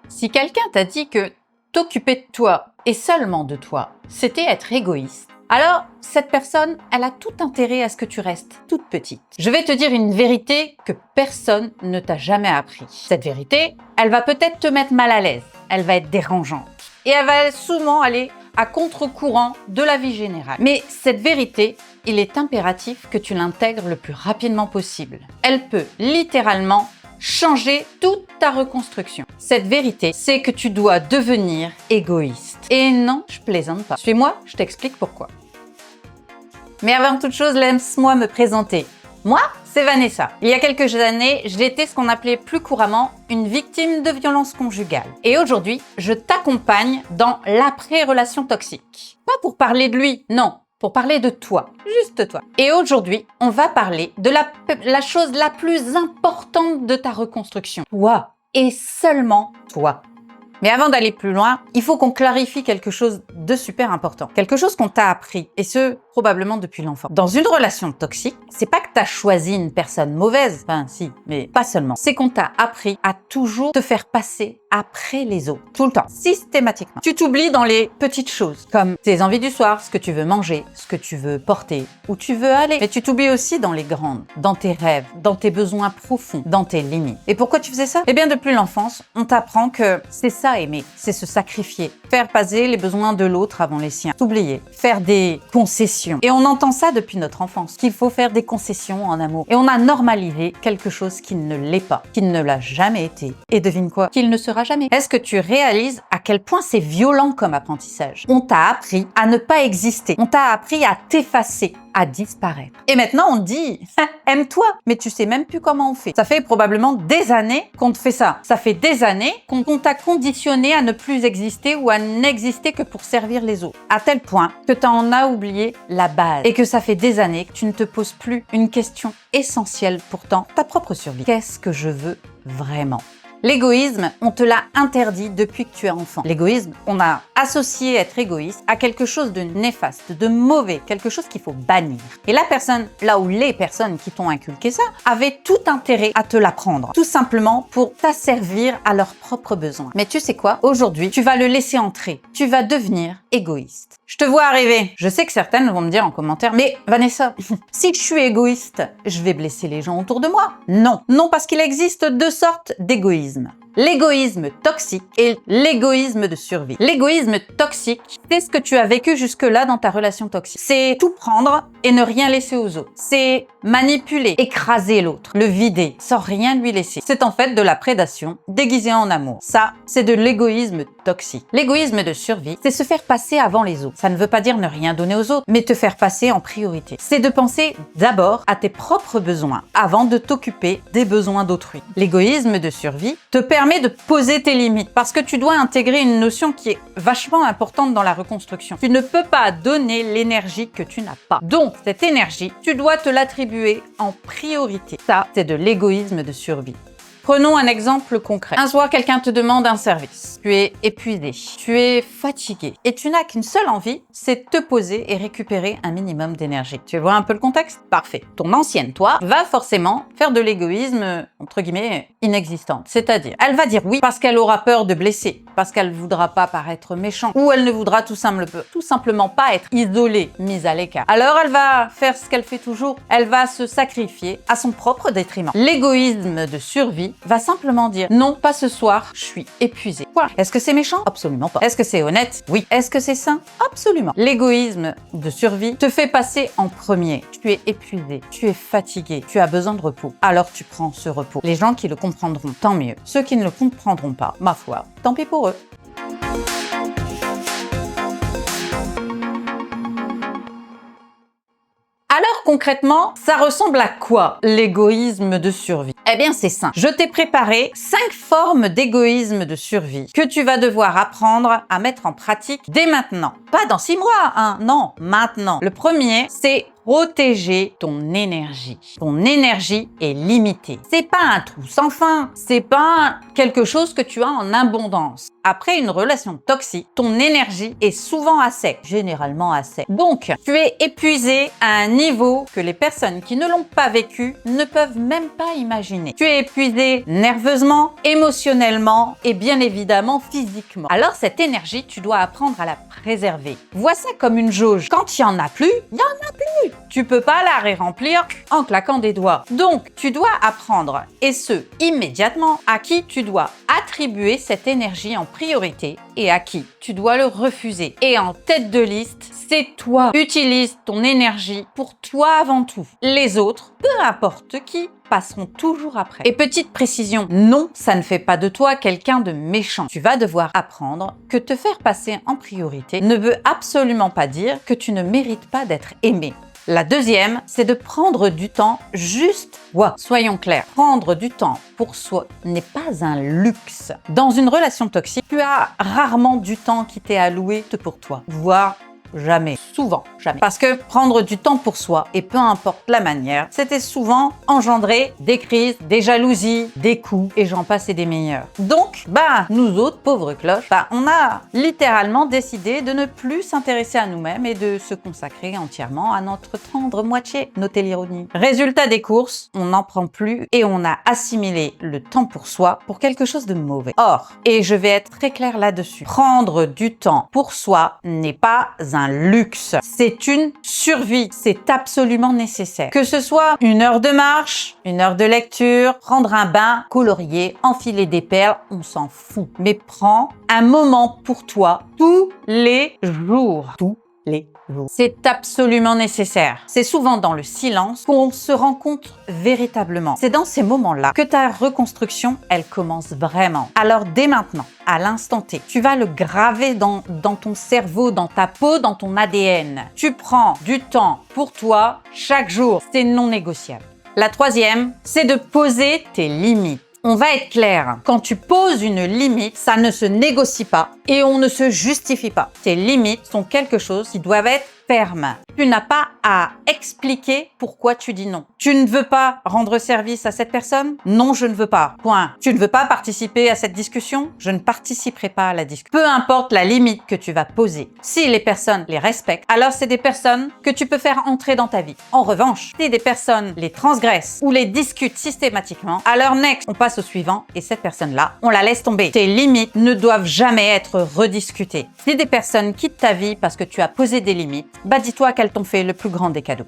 Si quelqu'un t'a dit que t'occuper de toi et seulement de toi, c'était être égoïste, alors cette personne, elle a tout intérêt à ce que tu restes toute petite. Je vais te dire une vérité que personne ne t'a jamais appris. Cette vérité, elle va peut-être te mettre mal à l'aise, elle va être dérangeante et elle va souvent aller à contre-courant de la vie générale. Mais cette vérité, il est impératif que tu l'intègres le plus rapidement possible. Elle peut littéralement changer toute ta reconstruction. Cette vérité, c'est que tu dois devenir égoïste. Et non, je plaisante pas. Suis-moi, je t'explique pourquoi. Mais avant toute chose, laisse-moi me présenter. Moi, c'est Vanessa. Il y a quelques années, j'étais ce qu'on appelait plus couramment une victime de violence conjugale. Et aujourd'hui, je t'accompagne dans l'après-relation toxique. Pas pour parler de lui, non, pour parler de toi, juste toi. Et aujourd'hui, on va parler de la chose la plus importante de ta reconstruction. Toi, et seulement toi. Mais avant d'aller plus loin, il faut qu'on clarifie quelque chose de super important. Quelque chose qu'on t'a appris, et ce, probablement depuis l'enfant. Dans une relation toxique, c'est pas que t'as choisi une personne mauvaise, enfin si, mais pas seulement. C'est qu'on t'a appris à toujours te faire passer après les autres, tout le temps, systématiquement. Tu t'oublies dans les petites choses, comme tes envies du soir, ce que tu veux manger, ce que tu veux porter, où tu veux aller. Mais tu t'oublies aussi dans les grandes, dans tes rêves, dans tes besoins profonds, dans tes limites. Et pourquoi tu faisais ça? Eh bien, depuis l'enfance, on t'apprend que c'est ça aimer, c'est se sacrifier, faire passer les besoins de l'autre avant les siens, s'oublier, faire des concessions. Et on entend ça depuis notre enfance, qu'il faut faire des concessions en amour. Et on a normalisé quelque chose qui ne l'est pas, qui ne l'a jamais été. Et devine quoi? Qu'il ne sera jamais. Est-ce que tu réalises à quel point c'est violent comme apprentissage? On t'a appris à ne pas exister. On t'a appris à t'effacer, à disparaître. Et maintenant, on te dit, aime-toi, mais tu sais même plus comment on fait. Ça fait probablement des années qu'on te fait ça. Ça fait des années qu'on t'a conditionné à ne plus exister ou à n'exister que pour servir les autres. À tel point que tu en as oublié la base. Et que ça fait des années que tu ne te poses plus une question essentielle, pourtant, ta propre survie. Qu'est-ce que je veux vraiment? L'égoïsme, on te l'a interdit depuis que tu es enfant. L'égoïsme, on a associé être égoïste à quelque chose de néfaste, de mauvais, quelque chose qu'il faut bannir. Et la personne, là où les personnes qui t'ont inculqué ça, avaient tout intérêt à te l'apprendre. Tout simplement pour t'asservir à leurs propres besoins. Mais tu sais quoi? Aujourd'hui, tu vas le laisser entrer. Tu vas devenir égoïste. Je te vois arriver. Je sais que certaines vont me dire en commentaire, mais Vanessa, si je suis égoïste, je vais blesser les gens autour de moi. Non. Non, parce qu'il existe deux sortes d'égoïsme. L'égoïsme toxique et l'égoïsme de survie. L'égoïsme toxique, c'est ce que tu as vécu jusque-là dans ta relation toxique. C'est tout prendre et ne rien laisser aux autres. C'est manipuler, écraser l'autre, le vider, sans rien lui laisser. C'est en fait de la prédation déguisée en amour. Ça, c'est de l'égoïsme toxique. L'égoïsme de survie, c'est se faire passer avant les autres. Ça ne veut pas dire ne rien donner aux autres, mais te faire passer en priorité. C'est de penser d'abord à tes propres besoins avant de t'occuper des besoins d'autrui. L'égoïsme de survie te permet de poser tes limites parce que tu dois intégrer une notion qui est vachement importante dans la reconstruction. Tu ne peux pas donner l'énergie que tu n'as pas. Donc, cette énergie, tu dois te l'attribuer en priorité. Ça, c'est de l'égoïsme de survie. Prenons un exemple concret. Un soir, quelqu'un te demande un service. Tu es épuisé, tu es fatigué et tu n'as qu'une seule envie, c'est te poser et récupérer un minimum d'énergie. Tu vois un peu le contexte? Parfait. Ton ancienne toi va forcément faire de l'égoïsme, entre guillemets, inexistante. C'est-à-dire, elle va dire oui parce qu'elle aura peur de blesser, parce qu'elle ne voudra pas paraître méchante, ou elle ne voudra tout simplement pas être isolée, mise à l'écart. Alors elle va faire ce qu'elle fait toujours, elle va se sacrifier à son propre détriment. L'égoïsme de survie va simplement dire non, pas ce soir, je suis épuisé. Voilà. Est-ce que c'est méchant? Absolument pas. Est-ce que c'est honnête? Oui. Est-ce que c'est sain? Absolument. L'égoïsme de survie te fait passer en premier. Tu es épuisé, tu es fatigué, tu as besoin de repos. Alors tu prends ce repos. Les gens qui le comprendront, tant mieux. Ceux qui ne le comprendront pas, ma foi, tant pis pour eux. Alors concrètement, ça ressemble à quoi l'égoïsme de survie? Eh bien c'est simple. Je t'ai préparé 5 formes d'égoïsme de survie que tu vas devoir apprendre à mettre en pratique dès maintenant. Pas dans 6 mois, hein, non, maintenant. Le premier, c'est protéger ton énergie. Ton énergie est limitée. C'est pas un trou sans fin. C'est pas quelque chose que tu as en abondance. Après une relation toxique, ton énergie est souvent à sec, généralement à sec. Donc, tu es épuisé à un niveau que les personnes qui ne l'ont pas vécu ne peuvent même pas imaginer. Tu es épuisé nerveusement, émotionnellement et bien évidemment physiquement. Alors cette énergie, tu dois apprendre à la préserver. Vois ça comme une jauge. Quand il n'y en a plus, il n'y en a plus. Tu peux pas la ré-remplir en claquant des doigts. Donc, tu dois apprendre, et ce, immédiatement, à qui tu dois attribuer cette énergie en priorité et à qui tu dois le refuser. Et en tête de liste, c'est toi. Utilise ton énergie pour toi avant tout. Les autres, peu importe qui, passeront toujours après. Et petite précision, non, ça ne fait pas de toi quelqu'un de méchant. Tu vas devoir apprendre que te faire passer en priorité ne veut absolument pas dire que tu ne mérites pas d'être aimé. La deuxième, c'est de prendre du temps juste toi. Soyons clairs, prendre du temps pour soi n'est pas un luxe. Dans une relation toxique, tu as rarement du temps qui t'est alloué pour toi, voire jamais, souvent jamais. Parce que prendre du temps pour soi, et peu importe la manière, c'était souvent engendrer des crises, des jalousies, des coups, et j'en passe et des meilleurs. Donc, nous autres, pauvres cloches, on a littéralement décidé de ne plus s'intéresser à nous-mêmes et de se consacrer entièrement à notre tendre moitié. Notez l'ironie. Résultat des courses, on n'en prend plus et on a assimilé le temps pour soi pour quelque chose de mauvais. Or, et je vais être très claire là-dessus, prendre du temps pour soi n'est pas un luxe. C'est une survie. C'est absolument nécessaire. Que ce soit une heure de marche, une heure de lecture, prendre un bain, colorier, enfiler des perles, on s'en fout. Mais prends un moment pour toi tous les jours. Tous les jours. C'est absolument nécessaire. C'est souvent dans le silence qu'on se rend compte véritablement. C'est dans ces moments-là que ta reconstruction, elle commence vraiment. Alors dès maintenant, à l'instant T, tu vas le graver dans ton cerveau, dans ta peau, dans ton ADN. Tu prends du temps pour toi chaque jour. C'est non négociable. La troisième, c'est de poser tes limites. On va être clair, quand tu poses une limite, ça ne se négocie pas et on ne se justifie pas. Tes limites sont quelque chose qui doivent être fermes. Tu n'as pas à expliquer pourquoi tu dis non. Tu ne veux pas rendre service à cette personne? Non, je ne veux pas. Point. Tu ne veux pas participer à cette discussion? Je ne participerai pas à la discussion. Peu importe la limite que tu vas poser, si les personnes les respectent, alors c'est des personnes que tu peux faire entrer dans ta vie. En revanche, si des personnes les transgressent ou les discutent systématiquement, alors next, on passe au suivant et cette personne-là, on la laisse tomber. Tes limites ne doivent jamais être rediscutées. Si des personnes quittent ta vie parce que tu as posé des limites, dis-toi qu'elles t'ont fait le plus grand des cadeaux.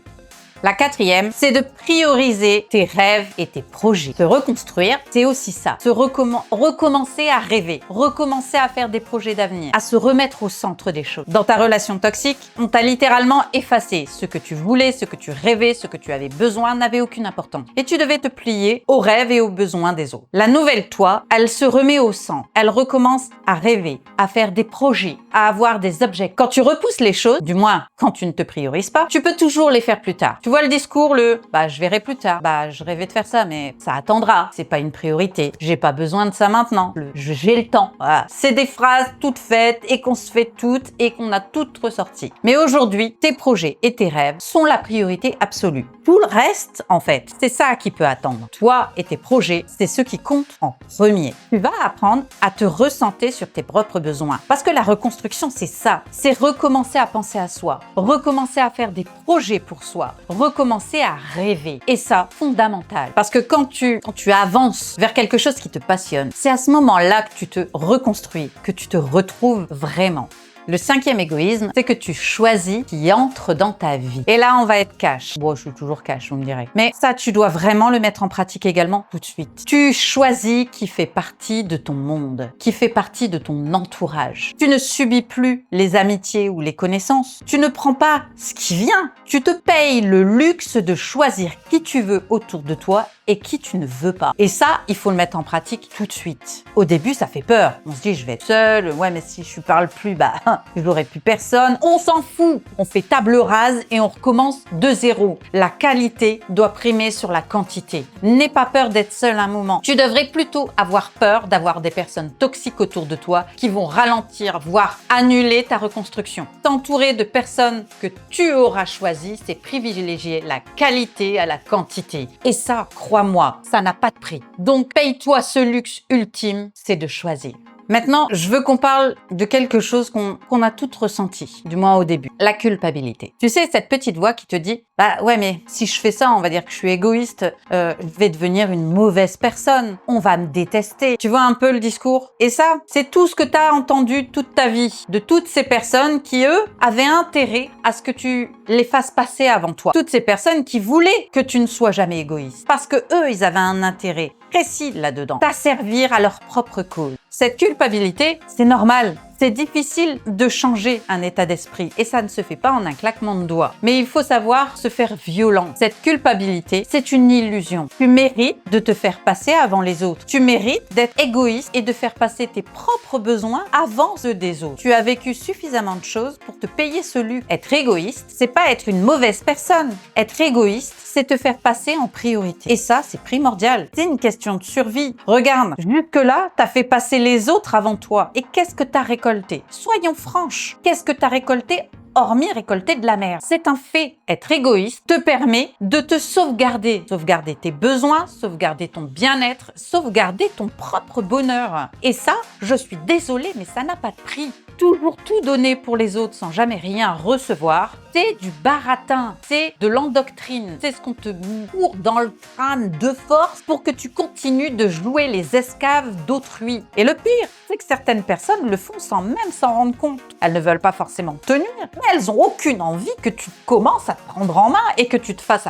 La quatrième, c'est de prioriser tes rêves et tes projets. Se reconstruire, c'est aussi ça. Recommencer à rêver, recommencer à faire des projets d'avenir, à se remettre au centre des choses. Dans ta relation toxique, on t'a littéralement effacé. Ce que tu voulais, ce que tu rêvais, ce que tu avais besoin n'avait aucune importance. Et tu devais te plier aux rêves et aux besoins des autres. La nouvelle toi, elle se remet au centre. Elle recommence à rêver, à faire des projets, à avoir des objets. Quand tu repousses les choses, du moins quand tu ne te priorises pas, tu peux toujours les faire plus tard. Tu vois le discours, je verrai plus tard. Je rêvais de faire ça, mais ça attendra. C'est pas une priorité. J'ai pas besoin de ça maintenant. J'ai le temps. Voilà. C'est des phrases toutes faites et qu'on se fait toutes et qu'on a toutes ressorties. Mais aujourd'hui, tes projets et tes rêves sont la priorité absolue. Tout le reste, en fait, c'est ça qui peut attendre. Toi et tes projets, c'est ceux qui comptent en premier. Tu vas apprendre à te recentrer sur tes propres besoins. Parce que la reconstruction, c'est ça. C'est recommencer à penser à soi. Recommencer à faire des projets pour soi. Recommencer à rêver. Et ça, fondamental. Parce que quand tu avances vers quelque chose qui te passionne, c'est à ce moment-là que tu te reconstruis, que tu te retrouves vraiment. Le cinquième égoïsme, c'est que tu choisis qui entre dans ta vie. Et là, on va être cash. Bon, je suis toujours cash, vous me direz. Mais ça, tu dois vraiment le mettre en pratique également tout de suite. Tu choisis qui fait partie de ton monde, qui fait partie de ton entourage. Tu ne subis plus les amitiés ou les connaissances. Tu ne prends pas ce qui vient. Tu te payes le luxe de choisir qui tu veux autour de toi et qui tu ne veux pas. Et ça, il faut le mettre en pratique tout de suite. Au début, ça fait peur. On se dit, je vais être seule. Ouais, mais si je ne parle plus, rien, j'aurais plus personne, on s'en fout. On fait table rase et on recommence de zéro. La qualité doit primer sur la quantité. N'aie pas peur d'être seul un moment. Tu devrais plutôt avoir peur d'avoir des personnes toxiques autour de toi qui vont ralentir, voire annuler ta reconstruction. T'entourer de personnes que tu auras choisies, c'est privilégier la qualité à la quantité. Et ça, crois-moi, ça n'a pas de prix. Donc, paye-toi ce luxe ultime, c'est de choisir. Maintenant, je veux qu'on parle de quelque chose qu'on a toutes ressenti, du moins au début, la culpabilité. Tu sais, cette petite voix qui te dit « Bah ouais, mais si je fais ça, on va dire que je suis égoïste, je vais devenir une mauvaise personne, on va me détester. » Tu vois un peu le discours? Et ça, c'est tout ce que tu as entendu toute ta vie, de toutes ces personnes qui, eux, avaient intérêt à ce que tu les fasses passer avant toi. Toutes ces personnes qui voulaient que tu ne sois jamais égoïste, parce que eux, ils avaient un intérêt précis là-dedans, t'asservir à leur propre cause. Cette culpabilité, c'est normal. C'est difficile de changer un état d'esprit et ça ne se fait pas en un claquement de doigts. Mais il faut savoir se faire violent. Cette culpabilité, c'est une illusion. Tu mérites de te faire passer avant les autres. Tu mérites d'être égoïste et de faire passer tes propres besoins avant ceux des autres. Tu as vécu suffisamment de choses pour te payer ce luxe. Être égoïste, c'est pas être une mauvaise personne. Être égoïste, c'est te faire passer en priorité. Et ça, c'est primordial. C'est une question de survie. Regarde, jusque-là, t'as fait passer les autres avant toi. Et qu'est-ce que t'as récolté? Soyons franches. Qu'est-ce que t'as récolté? Hormis récolter de la merde. C'est un fait. Être égoïste te permet de te sauvegarder. Sauvegarder tes besoins, sauvegarder ton bien-être, sauvegarder ton propre bonheur. Et ça, je suis désolée, mais ça n'a pas de prix. Toujours tout donner pour les autres sans jamais rien recevoir, c'est du baratin, c'est de l'endoctrine. C'est ce qu'on te bourre dans le crâne de force pour que tu continues de jouer les esclaves d'autrui. Et le pire, c'est que certaines personnes le font sans même s'en rendre compte. Elles ne veulent pas forcément tenir, mais elles ont aucune envie que tu commences à te prendre en main et que tu te fasses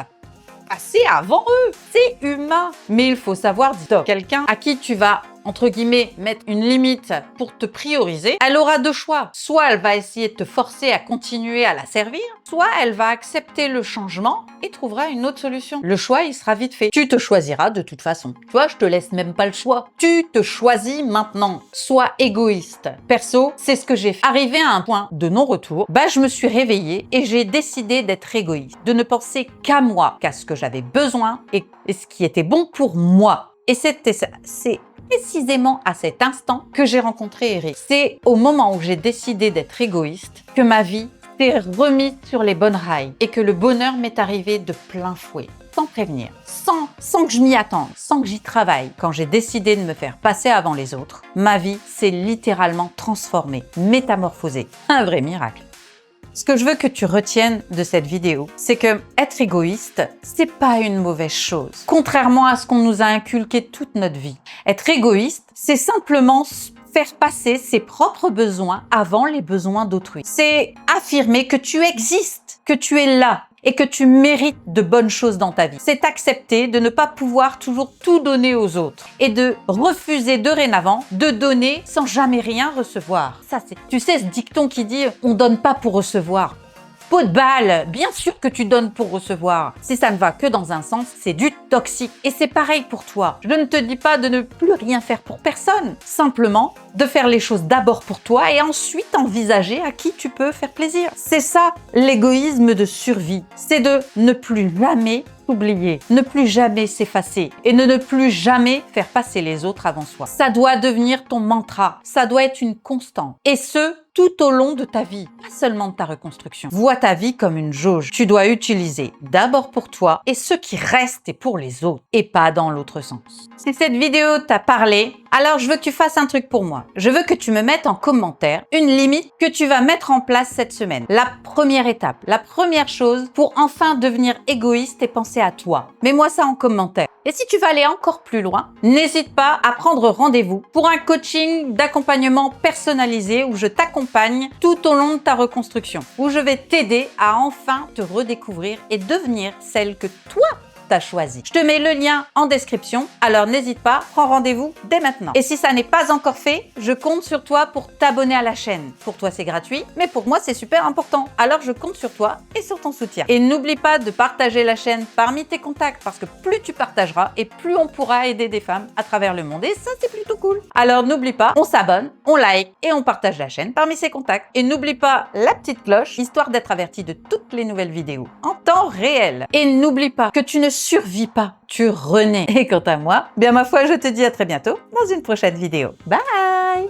passer avant eux. C'est humain. Mais il faut savoir dire quelqu'un à qui tu vas entre guillemets, mettre une limite pour te prioriser, elle aura deux choix. Soit elle va essayer de te forcer à continuer à la servir, soit elle va accepter le changement et trouvera une autre solution. Le choix, il sera vite fait. Tu te choisiras de toute façon. Tu vois, je te laisse même pas le choix. Tu te choisis maintenant. Sois égoïste. Perso, c'est ce que j'ai fait. Arrivé à un point de non-retour, je me suis réveillée et j'ai décidé d'être égoïste, de ne penser qu'à moi, qu'à ce que j'avais besoin et ce qui était bon pour moi. Et c'est précisément à cet instant que j'ai rencontré Eric. C'est au moment où j'ai décidé d'être égoïste que ma vie s'est remise sur les bonnes rails et que le bonheur m'est arrivé de plein fouet, sans prévenir, sans que je m'y attende, sans que j'y travaille. Quand j'ai décidé de me faire passer avant les autres, ma vie s'est littéralement transformée, métamorphosée. Un vrai miracle. Ce que je veux que tu retiennes de cette vidéo, c'est que être égoïste, c'est pas une mauvaise chose. Contrairement à ce qu'on nous a inculqué toute notre vie. Être égoïste, c'est simplement faire passer ses propres besoins avant les besoins d'autrui. C'est affirmer que tu existes, que tu es là et que tu mérites de bonnes choses dans ta vie. C'est accepter de ne pas pouvoir toujours tout donner aux autres et de refuser dorénavant de donner sans jamais rien recevoir. Ça, c'est, tu sais, ce dicton qui dit « on donne pas pour recevoir ». Peau de balle, bien sûr que tu donnes pour recevoir. Si ça ne va que dans un sens, c'est du toxique. Et c'est pareil pour toi. Je ne te dis pas de ne plus rien faire pour personne. Simplement, de faire les choses d'abord pour toi et ensuite envisager à qui tu peux faire plaisir. C'est ça, l'égoïsme de survie. C'est de ne plus jamais oublier, ne plus jamais s'effacer et ne plus jamais faire passer les autres avant soi. Ça doit devenir ton mantra. Ça doit être une constante. Et ce, tout au long de ta vie, pas seulement de ta reconstruction. Vois ta vie comme une jauge. Tu dois utiliser d'abord pour toi et ce qui reste est pour les autres et pas dans l'autre sens. Si cette vidéo t'a parlé, alors je veux que tu fasses un truc pour moi. Je veux que tu me mettes en commentaire une limite que tu vas mettre en place cette semaine. La première étape, la première chose pour enfin devenir égoïste et penser à toi. Mets-moi ça en commentaire. Et si tu veux aller encore plus loin, n'hésite pas à prendre rendez-vous pour un coaching d'accompagnement personnalisé où je t'accompagne tout au long de ta reconstruction, où je vais t'aider à enfin te redécouvrir et devenir celle que toi, t'as choisi. Je te mets le lien en description, alors n'hésite pas, prends rendez-vous dès maintenant. Et si ça n'est pas encore fait, je compte sur toi pour t'abonner à la chaîne. Pour toi, c'est gratuit, mais pour moi, c'est super important. Alors je compte sur toi et sur ton soutien. Et n'oublie pas de partager la chaîne parmi tes contacts, parce que plus tu partageras et plus on pourra aider des femmes à travers le monde. Et ça, c'est plutôt cool. Alors n'oublie pas, on s'abonne, on like et on partage la chaîne parmi ses contacts. Et n'oublie pas la petite cloche, histoire d'être averti de toutes les nouvelles vidéos en temps réel. Et n'oublie pas que tu ne survis pas, tu renais. Et quant à moi, bien ma foi, je te dis à très bientôt dans une prochaine vidéo. Bye!